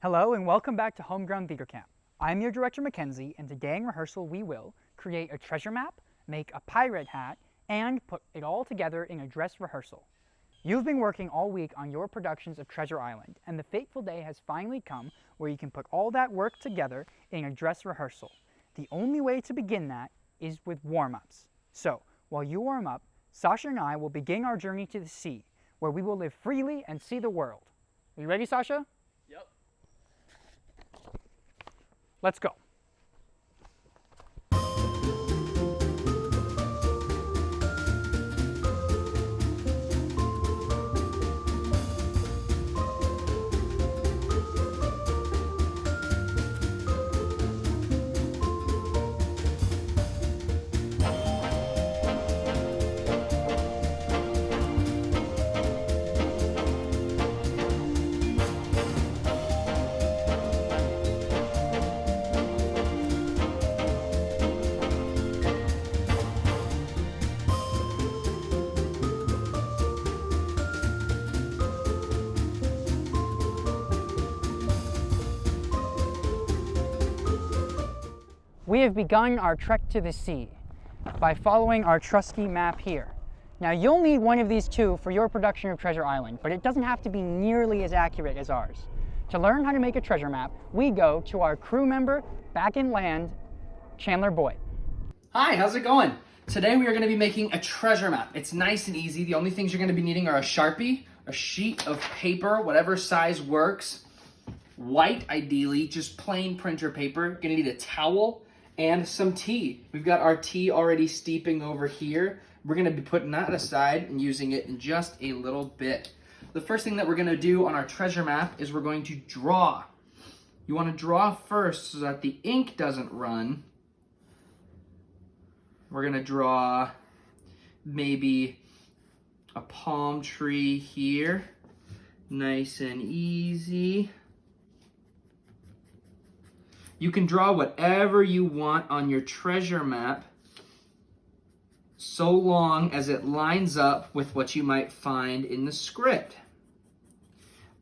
Hello and welcome back to Homegrown Theatre Camp. I'm your director Mackenzie, and today in rehearsal we will create a treasure map, make a pirate hat, and put it all together in a dress rehearsal. You've been working all week on your productions of Treasure Island, and the fateful day has finally come where you can put all that work together in a dress rehearsal. The only way to begin that is with warm-ups. So, while you warm up, Sasha and I will begin our journey to the sea, where we will live freely and see the world. Are you ready, Sasha? Yep. Let's go. We have begun our trek to the sea by following our trusty map here. Now you'll need one of these two for your production of Treasure Island, but it doesn't have to be nearly as accurate as ours. To learn how to make a treasure map, we go to our crew member back in land, Chandler Boyte. Hi, how's it going? Today we are going to be making a treasure map. It's nice and easy. The only things you're going to be needing are a Sharpie, a sheet of paper, whatever size works, white ideally, just plain printer paper. You're going to need a towel and some tea. We've got our tea already steeping over here. We're going to be putting that aside and using it in just a little bit. The first thing that we're going to do on our treasure map is we're going to draw. You want to draw first so that the ink doesn't run. We're going to draw maybe a palm tree here. Nice and easy. You can draw whatever you want on your treasure map, so long as it lines up with what you might find in the script.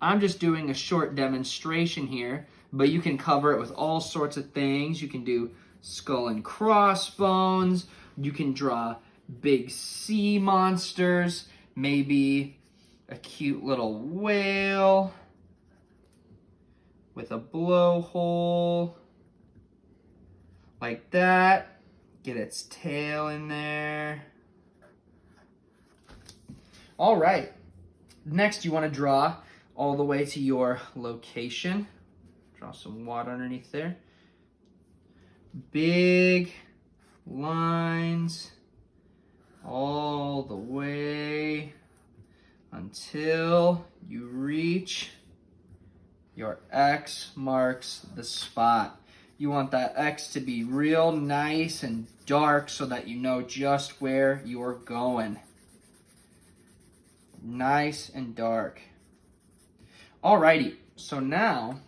I'm just doing a short demonstration here, but you can cover it with all sorts of things. You can do skull and crossbones. You can draw big sea monsters, maybe a cute little whale with a blowhole. Like that. Get its tail in there. All right. Next, you want to draw all the way to your location. Draw some water underneath there. Big lines all the way until you reach your X marks the spot. You want that X to be real nice and dark so that you know just where you're going. Nice and dark. Alrighty, so now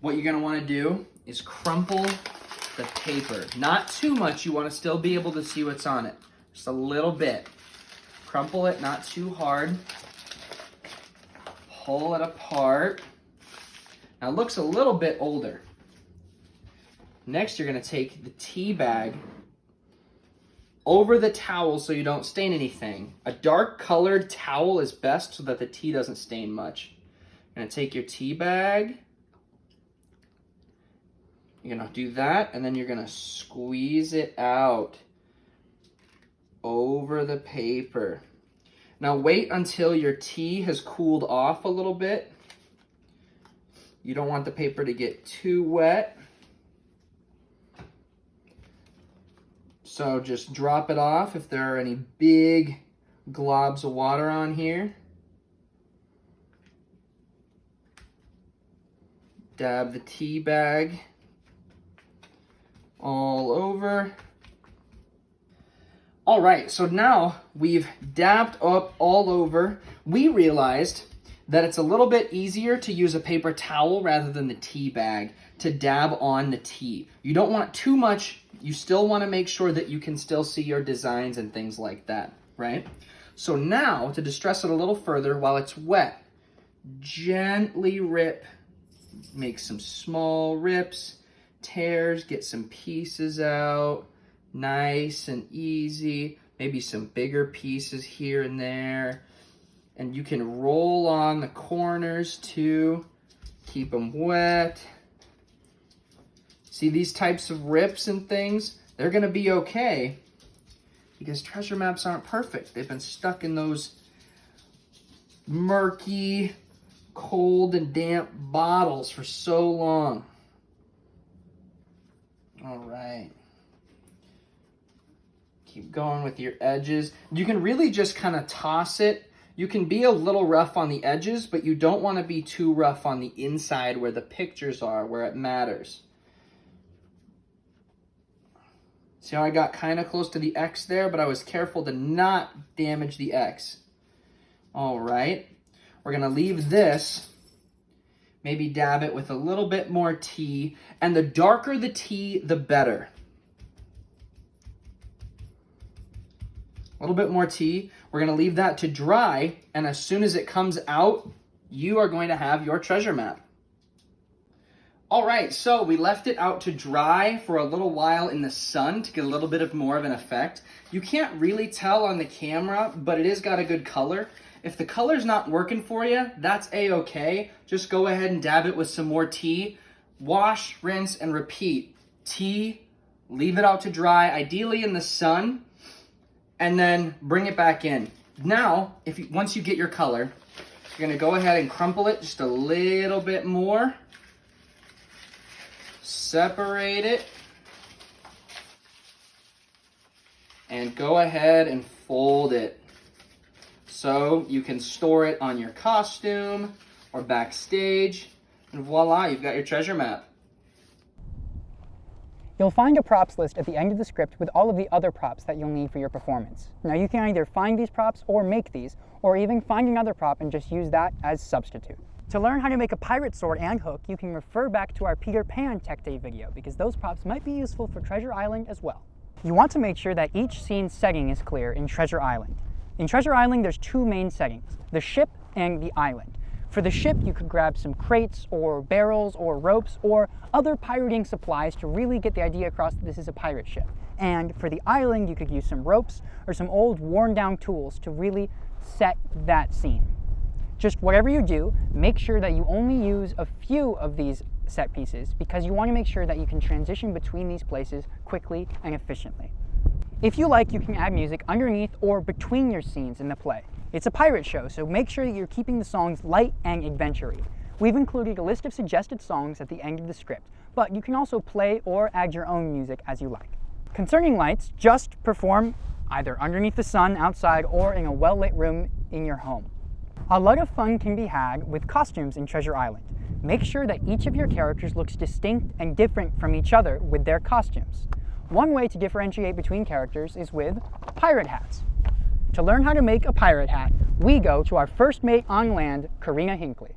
what you're going to want to do is crumple the paper. Not too much, you want to still be able to see what's on it. Just a little bit. Crumple it, not too hard. Pull it apart. Now it looks a little bit older. Next, you're going to take the tea bag over the towel so you don't stain anything. A dark colored towel is best so that the tea doesn't stain much. You're going to take your tea bag. You're going to do that, and then you're going to squeeze it out over the paper. Now wait until your tea has cooled off a little bit. You don't want the paper to get too wet. So just drop it off if there are any big globs of water on here. Dab the tea bag all over. All right, so now we've dabbed up all over. We realized that it's a little bit easier to use a paper towel rather than the tea bag to dab on the tea. You don't want too much. You still want to make sure that you can still see your designs and things like that, right? So now, to distress it a little further while it's wet, gently rip, make some small rips, tears, get some pieces out, nice and easy, maybe some bigger pieces here and there. And you can roll on the corners too, keep them wet. See, these types of rips and things, they're gonna be okay because treasure maps aren't perfect. They've been stuck in those murky, cold and damp bottles for so long. All right. Keep going with your edges. You can really just kind of toss it. You can be a little rough on the edges, but you don't want to be too rough on the inside where the pictures are, where it matters. See how I got kind of close to the X there, but I was careful to not damage the X. All right. We're going to leave this, maybe dab it with a little bit more tea, and the darker the tea, the better. A little bit more tea. We're going to leave that to dry, and as soon as it comes out, you are going to have your treasure map. All right, so we left it out to dry for a little while in the sun to get a little bit of more of an effect. You can't really tell on the camera, but it has got a good color. If the color's not working for you, that's a-okay. Just go ahead and dab it with some more tea. Wash, rinse, and repeat. Tea, leave it out to dry, ideally in the sun, and then bring it back in. Now, once you get your color, you're gonna go ahead and crumple it just a little bit more. Separate it. And go ahead and fold it. So you can store it on your costume or backstage, and voila, you've got your treasure map. You'll find a props list at the end of the script with all of the other props that you'll need for your performance. Now you can either find these props or make these, or even find another prop and just use that as substitute. To learn how to make a pirate sword and hook, you can refer back to our Peter Pan Tech Day video because those props might be useful for Treasure Island as well. You want to make sure that each scene's setting is clear in Treasure Island. In Treasure Island, there's two main settings, the ship and the island. For the ship, you could grab some crates or barrels or ropes or other pirating supplies to really get the idea across that this is a pirate ship. And for the island, you could use some ropes or some old worn down tools to really set that scene. Just whatever you do, make sure that you only use a few of these set pieces because you want to make sure that you can transition between these places quickly and efficiently. If you like, you can add music underneath or between your scenes in the play. It's a pirate show, so make sure that you're keeping the songs light and adventure-y. We've included a list of suggested songs at the end of the script, but you can also play or add your own music as you like. Concerning lights, just perform either underneath the sun outside or in a well-lit room in your home. A lot of fun can be had with costumes in Treasure Island. Make sure that each of your characters looks distinct and different from each other with their costumes. One way to differentiate between characters is with pirate hats. To learn how to make a pirate hat, we go to our first mate on land, Karina Hinkley.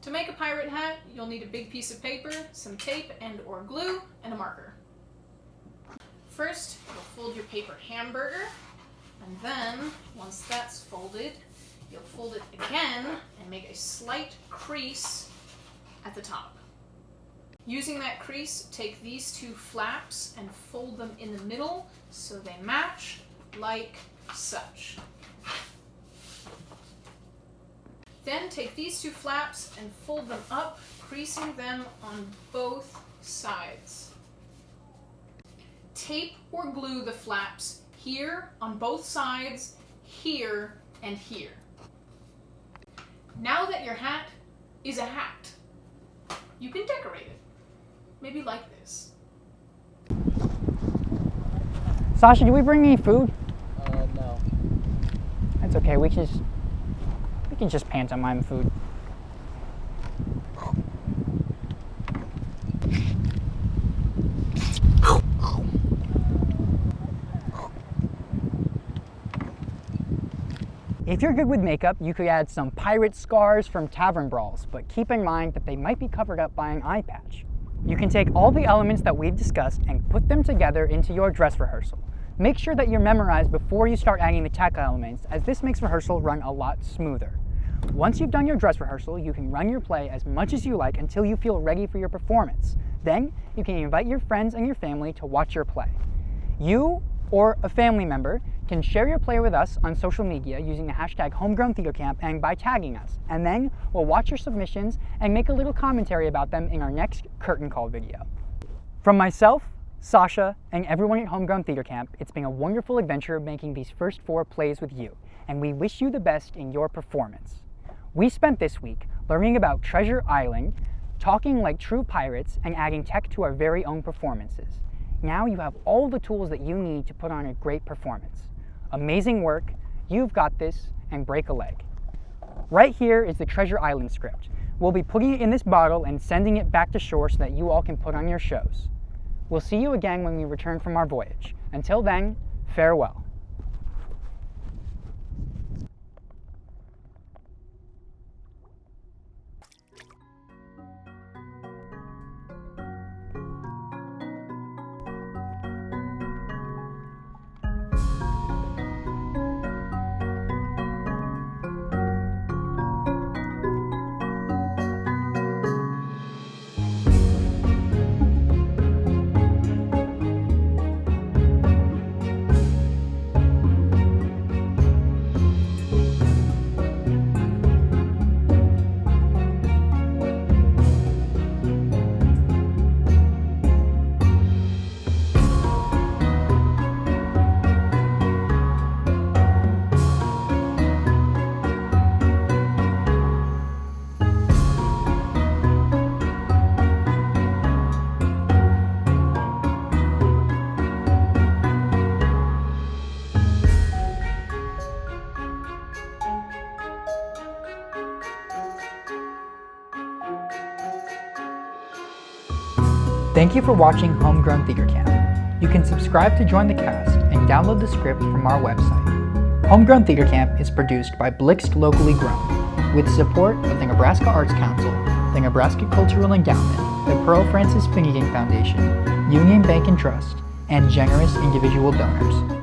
To make a pirate hat, you'll need a big piece of paper, some tape and or glue, and a marker. First, you'll fold your paper hamburger, and then, once that's folded, you'll fold it again and make a slight crease at the top. Using that crease, take these two flaps and fold them in the middle so they match like such. Then take these two flaps and fold them up, creasing them on both sides. Tape or glue the flaps here on both sides, here and here. Now that your hat is a hat, you can decorate it. Maybe like this. Sasha, did we bring any food? No. That's okay, we can just pantomime food. If you're good with makeup, you could add some pirate scars from tavern brawls, but keep in mind that they might be covered up by an eye patch. You can take all the elements that we've discussed and put them together into your dress rehearsal. Make sure that you're memorized before you start adding the tech elements, as this makes rehearsal run a lot smoother. Once you've done your dress rehearsal, you can run your play as much as you like until you feel ready for your performance. Then, you can invite your friends and your family to watch your play. You or a family member can share your play with us on social media using the hashtag Homegrown Theatre Camp and by tagging us. And then we'll watch your submissions and make a little commentary about them in our next curtain call video. From myself, Sasha, and everyone at Homegrown Theatre Camp, it's been a wonderful adventure making these first 4 plays with you, and we wish you the best in your performance. We spent this week learning about Treasure Island, talking like true pirates, and adding tech to our very own performances. Now you have all the tools that you need to put on a great performance. Amazing work, you've got this, and break a leg. Right here is the Treasure Island script. We'll be putting it in this bottle and sending it back to shore so that you all can put on your shows. We'll see you again when we return from our voyage. Until then, farewell. Thank you for watching Homegrown Theatre Camp. You can subscribe to join the cast and download the script from our website. Homegrown Theatre Camp is produced by Blixt Locally Grown, with support of the Nebraska Arts Council, the Nebraska Cultural Endowment, the Pearle Francis Finigan Foundation, Union Bank and Trust, and generous individual donors.